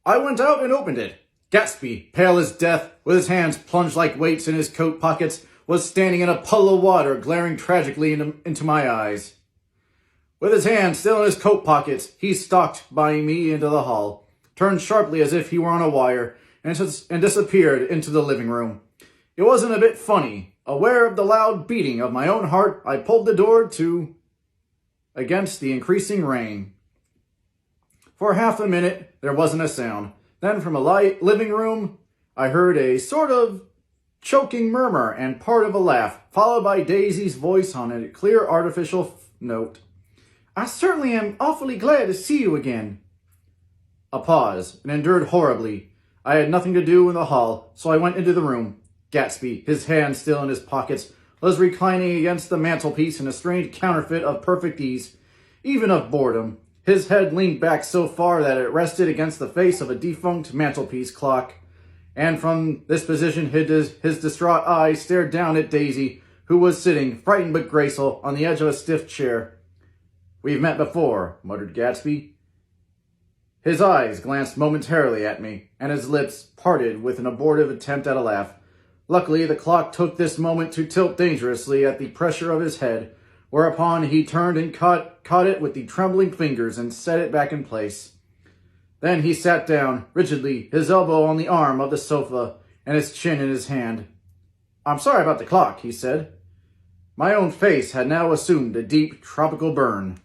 I went out and opened it. Gatsby, pale as death, with his hands plunged like weights in his coat pockets, was standing in a puddle of water, glaring tragically into my eyes. With his hands still in his coat pockets, he stalked by me into the hall, turned sharply as if he were on a wire, and disappeared into the living room. It wasn't a bit funny. Aware of the loud beating of my own heart, I pulled the door to against the increasing rain. For half a minute, there wasn't a sound. Then from a light living room, I heard a sort of choking murmur and part of a laugh, followed by Daisy's voice on a clear artificial note. I certainly am awfully glad to see you again. A pause, and endured horribly. I had nothing to do in the hall, so I went into the room. Gatsby, his hands still in his pockets, was reclining against the mantelpiece in a strange counterfeit of perfect ease, even of boredom. His head leaned back so far that it rested against the face of a defunct mantelpiece clock, and from this position his distraught eyes stared down at Daisy, who was sitting, frightened but graceful, on the edge of a stiff chair. We've met before, muttered Gatsby. His eyes glanced momentarily at me, and his lips parted with an abortive attempt at a laugh. Luckily, the clock took this moment to tilt dangerously at the pressure of his head, whereupon he turned and caught it with the trembling fingers and set it back in place. Then he sat down, rigidly, his elbow on the arm of the sofa, and his chin in his hand. I'm sorry about the clock, he said. My own face had now assumed a deep, tropical burn.